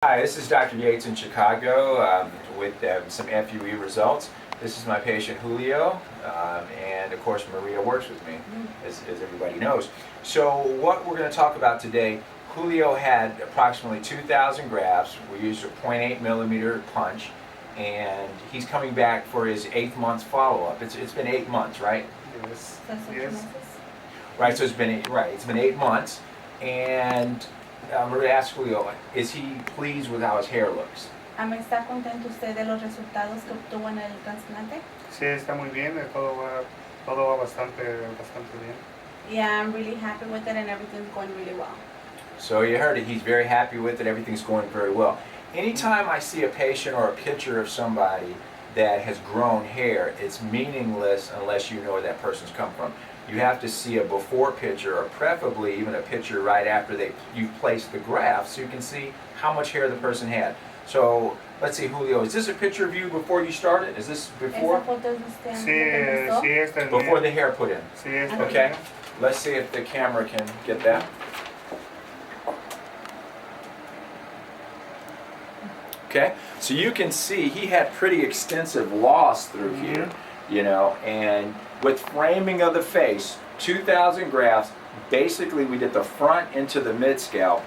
Hi, this is Dr. Yates in Chicago with some FUE results. This is my patient Julio, and of course Maria works with me, as everybody knows. So what we're going to talk about today, Julio had approximately 2,000 grafts. We used a 0.8 millimeter punch, and he's coming back for his 8th month follow-up. It's been 8 months, right? Yes. Yes. Right, so it's been 8 months, and Maria asked Julio, is he pleased with how his hair looks? ¿Está contento usted de los resultados que obtuvo en el trasplante? Sí, está muy bien, todo va bastante bien. Yeah, I'm really happy with it and everything's going really well. So you heard it, he's very happy with it, everything's going very well. Anytime I see a patient or a picture of somebody that has grown hair, it's meaningless unless you know where that person's come from. You have to see a before picture, or preferably even a picture right after you've placed the graft, so you can see how much hair the person had. So let's see, Julio, is this a picture of you before you started? Is this before? ¿Esa foto es de usted antes Sí, de que empezó? sí, está bien. Before the hair put in. Sí, está Okay, bien. let's see if the camera can get that. Okay, so you can see he had pretty extensive loss through here, you know, and with framing of the face, 2,000 grafts, basically we did the front into the mid-scalp,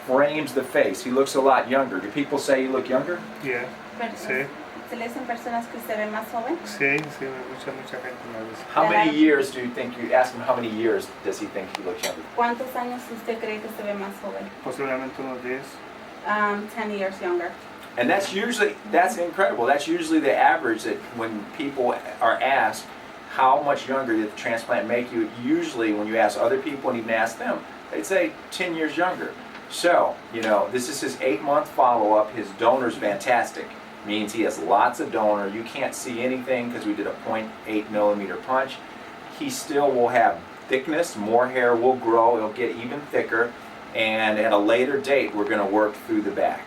frames the face. He looks a lot younger. Do people say you look younger? Yeah. Sí. ¿Se le dicen personas que usted ve más joven? Sí, mucha gente me dice. How many years do you think, you ask him how many years does he think he looks younger? ¿Cuántos años usted cree que se ve más joven? Posiblemente unos 10. 10 years younger. And that's incredible. That's usually the average, that when people are asked how much younger did the transplant make you, usually when you ask other people and even ask them, they'd say 10 years younger. So, you know, this is his 8-month follow-up. His donor's fantastic. Means he has lots of donor. You can't see anything because we did a 0.8 millimeter punch. He still will have thickness, more hair will grow, it'll get even thicker, and at a later date we're going to work through the back.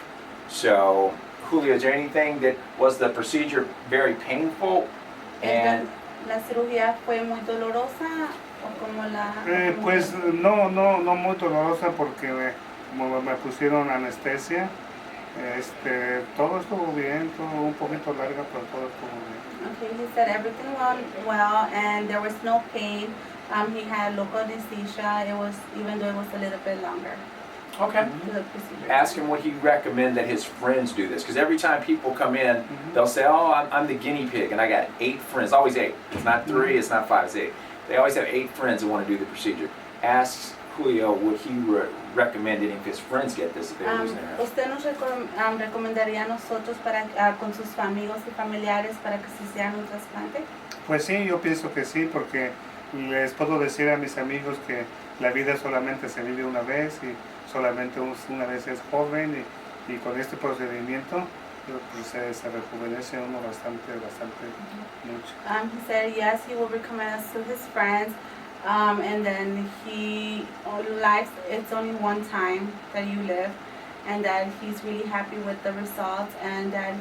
So, Julio, is there anything that was the procedure very painful? And ¿La cirugía fue muy dolorosa o como la...? Pues no muy dolorosa porque me pusieron anestesia. Todo estuvo bien, todo un poquito larga, pero todo estuvo bien. Okay, he said everything went well and there was no pain. He had local anesthesia, even though it was a little bit longer. okay. The procedure. Ask him would he recommend that his friends do this, because every time people come in, they'll say, oh, I'm the guinea pig and I got 8 friends. Always 8. It's not 3, it's not 5, it's 8. They always have 8 friends that want to do the procedure. Ask Julio, would he recommend any of his friends get this if they were losing their hair? ¿Usted nos recomendaría a nosotros con sus amigos y familiares para que se hicieran un trasplante? Pues sí, yo pienso que sí, porque les puedo decir a mis amigos que la vida solamente se vive una vez y solamente una vez es joven y con este procedimiento pues, se rejuvenece uno bastante mucho. He said yes, he will recommend us to his friends, and then it's only one time that you live, and that he's really happy with the results, and that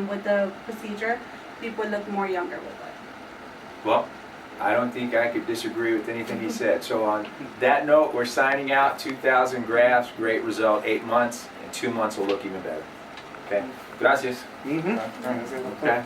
with the procedure, people look more younger with it. Well, I don't think I could disagree with anything he said. So on that note, we're signing out. 2,000 grafts, great result, 8 months. In 2 months will look even better. Okay, gracias. Gracias, doctor. Okay.